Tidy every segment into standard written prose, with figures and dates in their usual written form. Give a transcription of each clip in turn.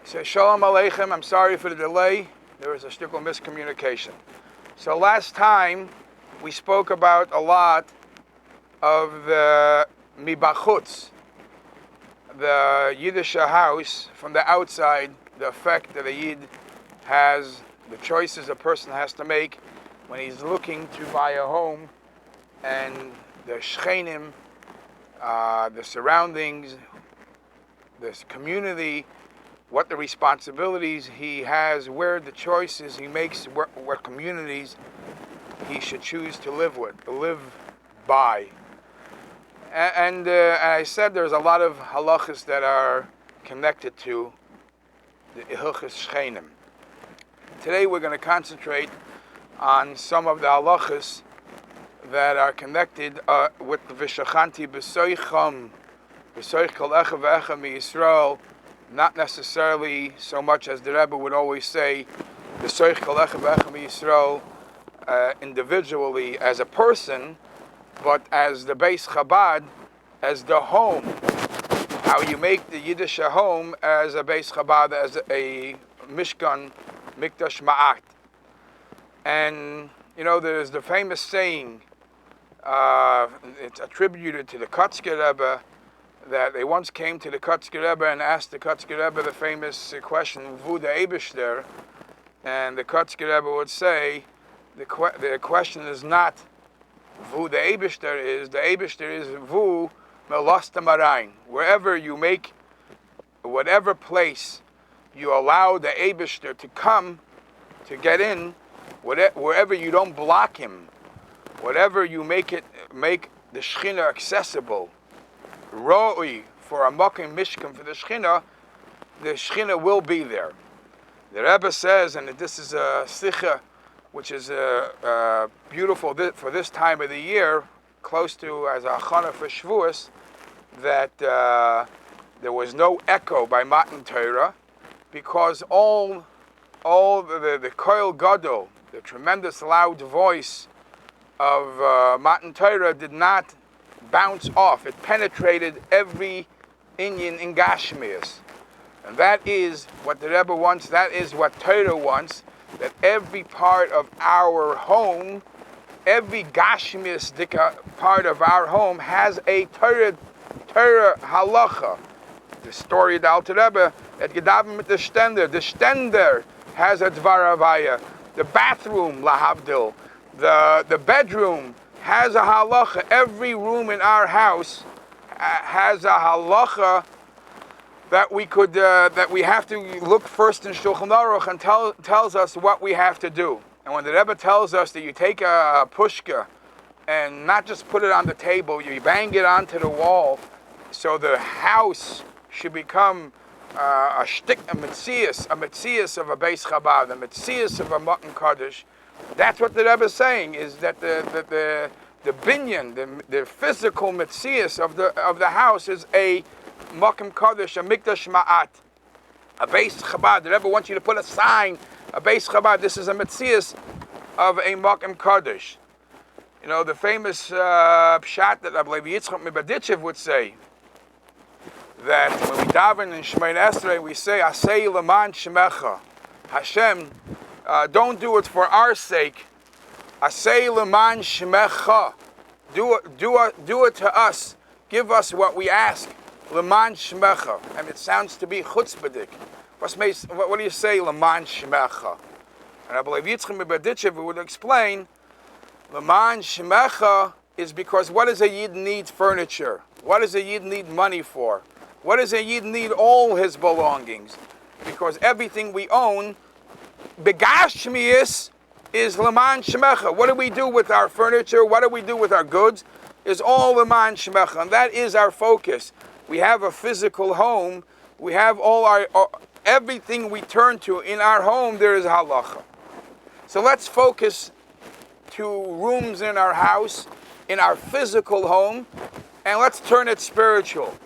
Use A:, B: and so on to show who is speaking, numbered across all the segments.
A: So Shalom Aleichem, I'm sorry for the delay. There was a shtickle miscommunication. So last time we spoke about a lot of the mibachutz, the Yiddish house from the outside, the effect that a Yid has, the choices a person has to make when he's looking to buy a home, and the shchenim, the surroundings, this community, what the responsibilities he has, where the choices he makes, what communities he should choose to live by. And I said there's a lot of halachas that are connected to the hilchos shchenim. Today we're going to concentrate on some of the halachas that are connected with the v'shachanti b'soicham, b'soich kol echa v'echa miYisrael, not necessarily so much as the Rebbe would always say, b'soich kol echa v'echa miYisrael, individually as a person, but as the Beis Chabad, as the home, how you make the Yiddish home as a Beis Chabad, as a Mishkan, Mikdash Ma'at. And, you know, there's the famous saying, it's attributed to the Kotzker Rebbe, that they once came to the Kotzker Rebbe and asked the Kotzker Rebbe the famous question, Vu the Eibishter, and the Kotzker Rebbe would say, the question is not Vu the Eibishter is Vu Melasta Marain. Wherever you make, whatever place you allow the Eibishter to come, to get in, wherever you don't block him, whatever you make the Shechina accessible, Roi for a Mokim Mishkan for the Shechina will be there. The Rebbe says, and this is a Sicha which is beautiful for this time of the year, close to as a Chana for Shavuos, that there was no echo by Matan Torah, because all the Koil Gadol, the tremendous loud voice of Matan Torah, did not bounce off. It penetrated every inyan in Gashmias. And that is what the Rebbe wants, that is what Torah wants, that every part of our home, every Gashmias part of our home has a Torah halacha. The story of the Alter Rebbe, at Gedavim with the Stender has a Dvar Havaya. The bathroom, lahavdil, the bedroom has a halacha. Every room in our house has a halacha that we have to look first in Shulchan Aruch and tells us what we have to do. And when the Rebbe tells us that you take a pushka and not just put it on the table, you bang it onto the wall, so the house should become a metzias of a Beis Chabad, a metzias of a Matan Kaddish. That's what the Rebbe is saying, is that the binyan, the physical metzias of the house is a Makom Kaddish, a Mikdash Ma'at, a Beis Chabad. The Rebbe wants you to put a sign, a Beis Chabad. This is a metzias of a Makom Kaddish. You know, the famous pshat that Rabbi Yitzchak Mibaditchev would say, that when we daven in Shemoneh Esrei, we say, Asei L'man Shemecha. Hashem, don't do it for our sake. Asei L'man Shemecha. Do it to us. Give us what we ask. L'man Shemecha. And it sounds to be chutzpahdik. What do you say, L'man Shemecha? And I believe Yitzchak Mibaditchev would explain, L'man Shemecha is because what does a Yid need furniture? What does a Yid need money for? What does a Yid need all his belongings? Because everything we own, begashmius, is L'man Shemecha. What do we do with our furniture? What do we do with our goods? Is all L'man Shemecha. And that is our focus. We have a physical home. We have everything we turn to in our home, there is halacha. So let's focus to rooms in our house, in our physical home, and let's turn it spiritual.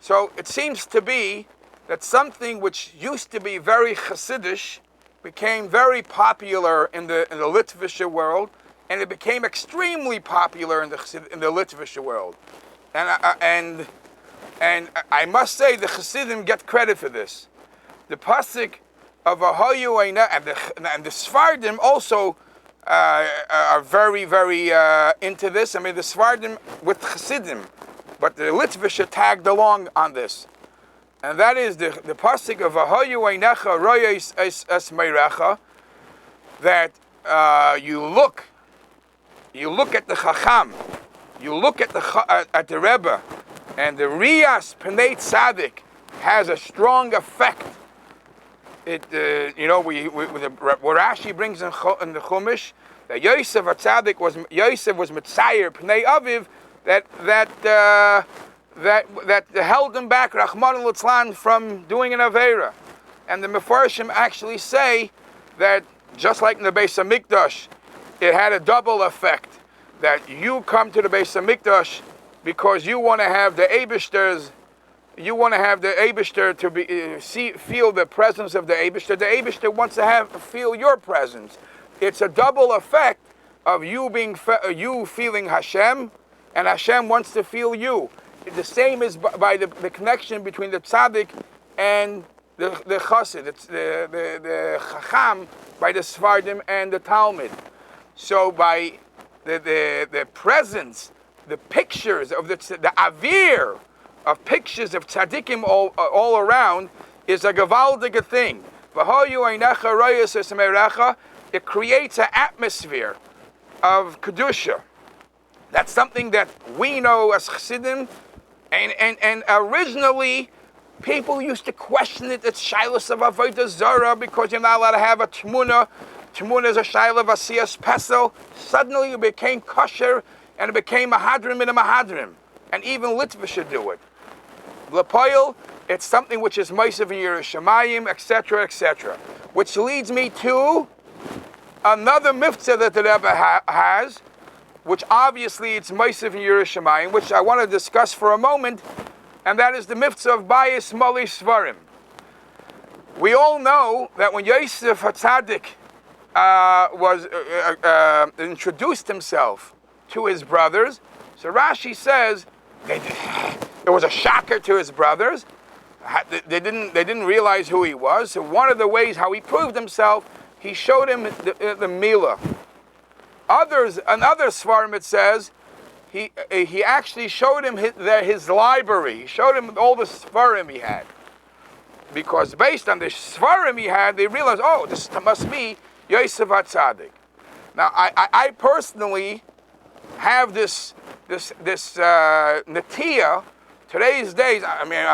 A: So it seems to be that something which used to be very Hasidish became very popular in the Litvische world, and it became extremely popular in the Litvische world. And I must say the Hasidim get credit for this. the pasuk of Ahoyu Eina, and the Sfardim also are very, very into this. I mean, the Sfardim with Chassidim, but the Litvish tagged along on this. And that is the pasuk of Ahoyu Einecha Royes Es Meirecha, that you look at the Chacham, you look at the Rebbe, and the Riyas Pnei Tzadik has a strong effect. It what Rashi brings in the Chumash, that Yosef Atzadik was Mitzayer Pnei Aviv, that held him back, Rachmana litzlan, from doing an Aveira. And the Mefarshim actually say that just like in the Beis HaMikdash, it had a double effect, that you come to the Beis HaMikdash because you want to have the Eibishter's, you want to have the Eibishter to be feel the presence of the Eibishter. The Eibishter wants to feel your presence. It's a double effect of you feeling Hashem, and Hashem wants to feel you. The same is by the connection between the tzaddik and the chassid. It's the chacham by the Sfardim and the Talmud. So by the presence, the pictures of the avir of pictures of tzaddikim all around is a gewaldige thing. It creates an atmosphere of kedusha. That's something that we know as chassidim, and originally people used to question it. It's shilas of avodah zara because you're not allowed to have a tmuna. Tmuna is a shilah of asiyas pesel. Suddenly it became kosher, and it became mahadrim in a mahadrim, and even Litva should do it. L'poil, it's something which is Moshev in Yerushalayim, etc., etc. Which leads me to another mitzvah that the Rebbe has, which obviously it's Moshev in Yerushalayim, which I want to discuss for a moment, and that is the mitzvah of Bayis Moli Svarim. We all know that when Yosef HaTzadik introduced himself to his brothers, so Rashi says it was a shocker to his brothers. They didn't realize who he was. So one of the ways how he proved himself, he showed him the Milah. Another Svarim, it says, he actually showed him his library. He showed him all the Svarim he had. Because based on the Svarim he had, they realized, oh, this must be Yosef HaTzadik. Now, I personally have this netiya. Today's days, I mean,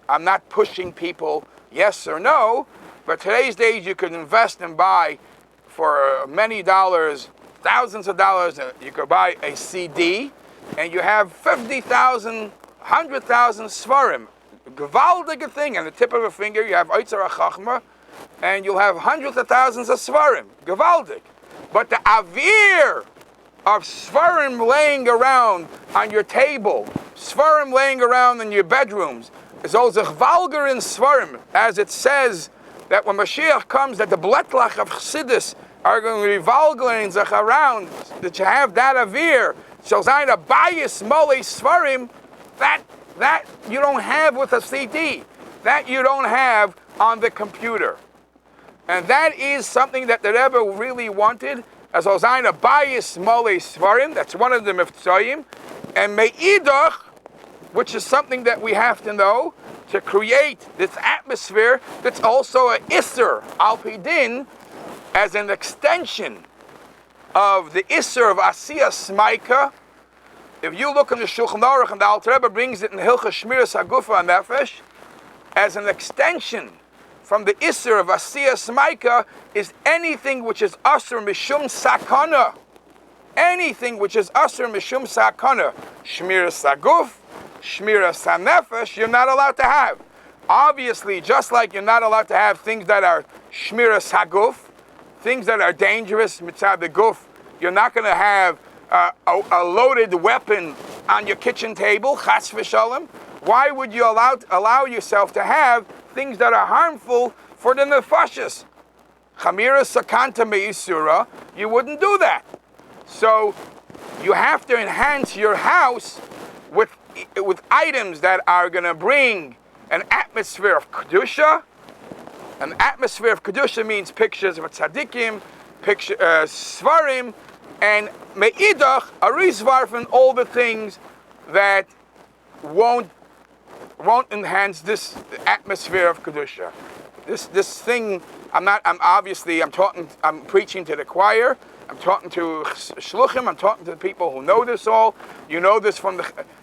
A: I'm not pushing people yes or no, but today's days you could invest and buy for many dollars, thousands of dollars. You could buy a CD, and you have 50,000, 100,000 svarim. Gewaldige thing, and the tip of a finger, you have Oitzer HaChachma, and you'll have hundreds of thousands of svarim. Gewaldig. But the avir of svarim laying around on your table, svarim laying around in your bedrooms, is also valgar in svarim, as it says that when Mashiach comes, that the bletlach of Chassidus are going to be valgar around, that you have that avir, shall zayin a bias mole svarim, that you don't have with a CD, that you don't have on the computer. And that is something that the Rebbe really wanted, as Ozaina Bayis Mole Svarim, that's one of the Miftzayim, and Me'idach, which is something that we have to know, to create this atmosphere that's also an Isser, Al Pidin, as an extension of the Isser of Asiyas Maika. If you look in the Shulchan Aruch, and the Alter Rebbe brings it in Hilchah Shmiras Hagufa Nefesh, as an extension from the Isser of Asiyas Maika, is anything which is Asr Mishum Sakana. Anything which is Asr Mishum Sakana. Shmiras Haguf, Shmiras HaNefesh, you're not allowed to have. Obviously, just like you're not allowed to have things that are Shmiras Haguf, things that are dangerous, Mitzad the Guf, you're not going to have a loaded weapon on your kitchen table, Chas v'Shalom. Why would you allow yourself to have things that are harmful for the nefashis? Chamira sakanta me'isura, you wouldn't do that. So you have to enhance your house with items that are going to bring an atmosphere of kedusha, An atmosphere of Kedusha means pictures of tzaddikim, svarim, and me'idach, arizvarfen, all the things that won't enhance this atmosphere of Kedusha. This thing, I'm preaching to the choir, I'm talking to shluchim, I'm talking to the people who know this all. You know this from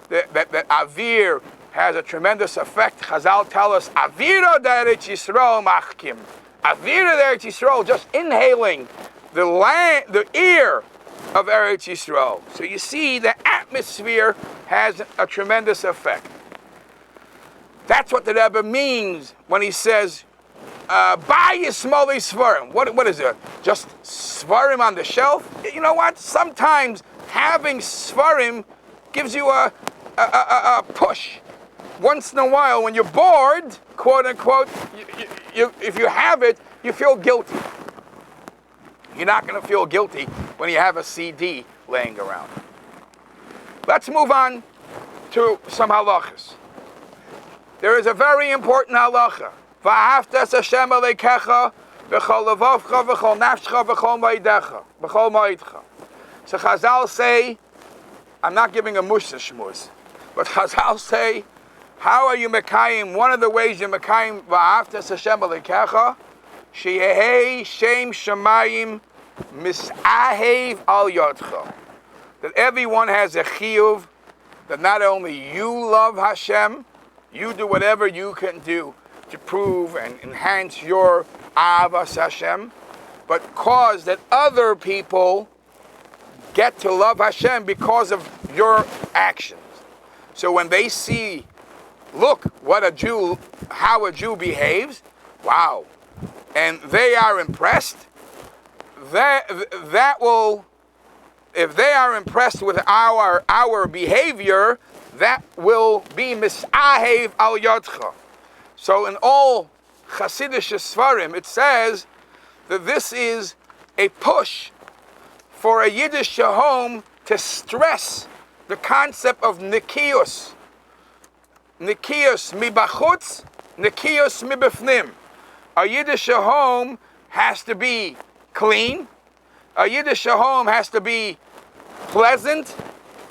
A: that Avir has a tremendous effect. Chazal tell us, Avira d'Eretz Yisrael machkim. Avira d'Eretz Yisrael, just inhaling the air of Eretz Yisrael. So you see, the atmosphere has a tremendous effect. That's what the Rebbe means when he says, buy Yismoli Svarim. What is it? Just Svarim on the shelf? You know what? Sometimes having Svarim gives you a push. Once in a while, when you're bored, quote unquote, if you have it, you feel guilty. You're not going to feel guilty when you have a CD laying around. Let's move on to some halachas. There is a very important halacha. V'ahavtas Hashem Elokecha v'chol levavcha v'chol nafscha v'chol ma'idcha. So Chazal say, I'm not giving a musa shmuz, but Chazal say, how are you mekayim? One of the ways you're mekayim v'ahavtas Hashem Elokecha, sheyehei shem shamayim misahev al yodcha. That everyone has a chiyuv, that not only you love Hashem, you do whatever you can do to prove and enhance your avas Hashem, but cause that other people get to love Hashem because of your actions. So when they see, look how a Jew behaves, wow, and they are impressed, that will, if they are impressed with our behavior, that will be misahev al yodcha. So in all Chassidish Svarim, it says that this is a push for a Yiddish home to stress the concept of nikius. Nikius mibachutz, nikius mibifnim. A Yiddish home has to be clean. A Yiddish home has to be pleasant,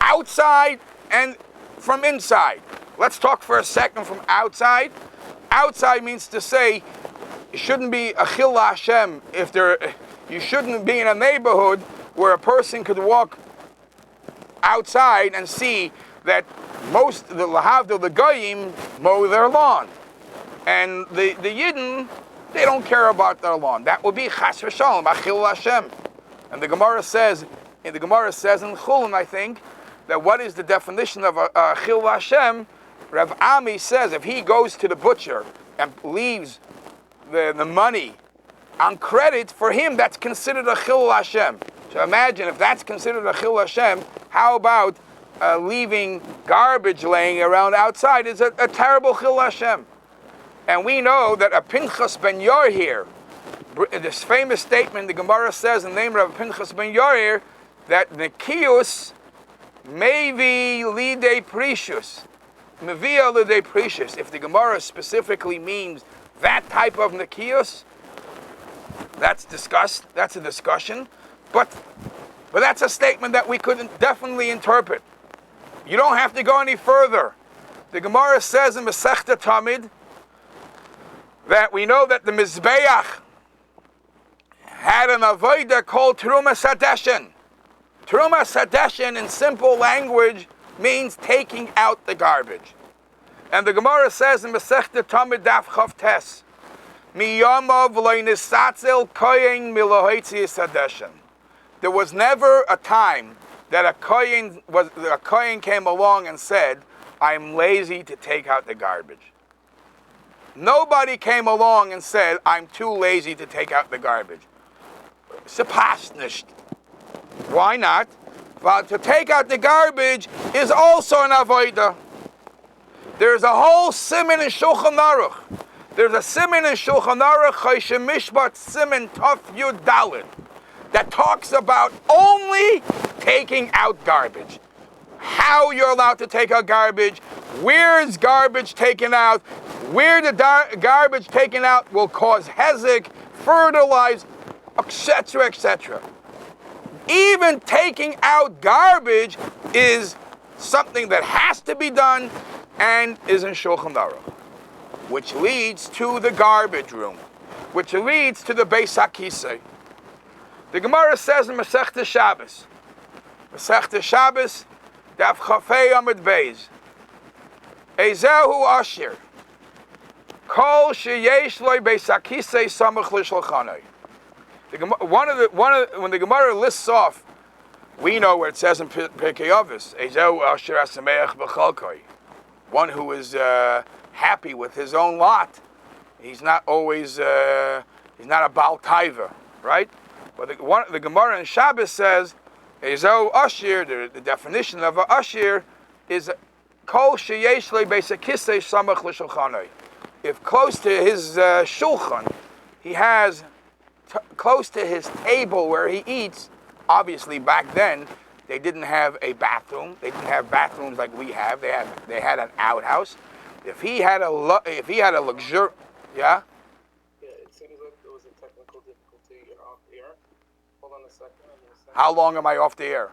A: outside and from inside. Let's talk for a second from outside. Outside means to say, you shouldn't be a chil Hashem. You shouldn't be in a neighborhood where a person could walk outside and see that most the lahavdil, the goyim, mow their lawn, and the yidden, they don't care about their lawn. That would be chas v'shalom, a chil Hashem. And the Gemara says in Chulin, I think, that what is the definition of a chil Hashem? Rav Ami says if he goes to the butcher and leaves the money on credit, for him that's considered a chil Hashem. So imagine if that's considered a chil Hashem, how about leaving garbage laying around outside is a terrible chil Hashem. And we know that a Pinchas ben Yair, this famous statement the Gemara says in the name of Pinchas ben Yair, that Nikius Mevi Lidei Precious. Mevia Lidei Precious. If the Gemara specifically means that type of Nikius, that's a discussion. But that's a statement that we could definitely interpret. You don't have to go any further. The Gemara says in Masechta Tamid that we know that the Mizbeach had an avodah called Teruma Sadeshin. Teruma Sadeshin in simple language means taking out the garbage. And the Gemara says in Masechta Tamid Daf Chav Tes, Miyamav lo nisatzel kohen milohitzi sadeshin. There was never a time that a kohen came along and said, I'm lazy to take out the garbage. Nobody came along and said, I'm too lazy to take out the garbage. Sepasnisht. Why not? Well, to take out the garbage is also an avodah. There's a whole siman in Shulchan Aruch. There's a siman in Shulchan Aruch, Choshen Mishpat Siman Tov Yud Daled, that talks about only taking out garbage. how you're allowed to take out garbage, where is garbage taken out, where the garbage taken out will cause hezek, fertilize, etc., etc. Even taking out garbage is something that has to be done and is in Shulchan Aruch, which leads to the garbage room, which leads to the Beis HaKisei. The Gemara says in Masechta Shabbos, Daf Chafei Amud Beis, Ezehu Ashir, Kol sheyesh loy Beis HaKisei samach l'shulchanai. When the Gemara lists off, we know where it says in Pirkei Avos, Ezehu Asher Asameach B'chalkoi, one who is happy with his own lot. He's not always, he's not a Baal Taiva, right? But the Gemara in Shabbos says, Ezehu Asher, the definition of a Asher is Kol sheyesh lo Beis HaKisei samach l'shulchanai. If close to his shulchan, he has close to his table where he eats. Obviously, back then they didn't have a bathroom. They didn't have bathrooms like we have. They had an outhouse. If he had a luxury, yeah.
B: Yeah, it seems like there was a technical difficulty. You're off the air. Hold on a second.
A: How long am I off the air?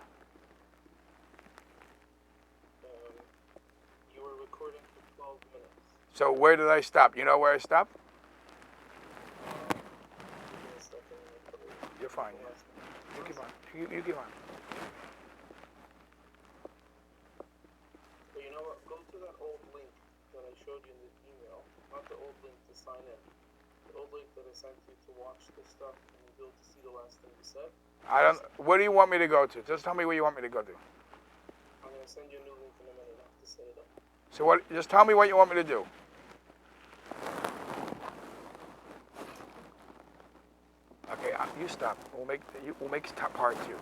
B: You were recording for 12 minutes.
A: So where did I stop? You know where I stopped? You're fine. Yeah. You keep on. You keep on.
B: But you know what? Go to that old link that I showed you in the email. Not the old link to sign in. The old link that I sent you to watch the stuff and you'll be able to see the last thing you said.
A: What do you want me to go to? Just tell me where you want me to go to.
B: I'm going to send you a new link in a minute to set it up.
A: So what? Just tell me what you want me to do. Okay, you stop. We'll make part 2.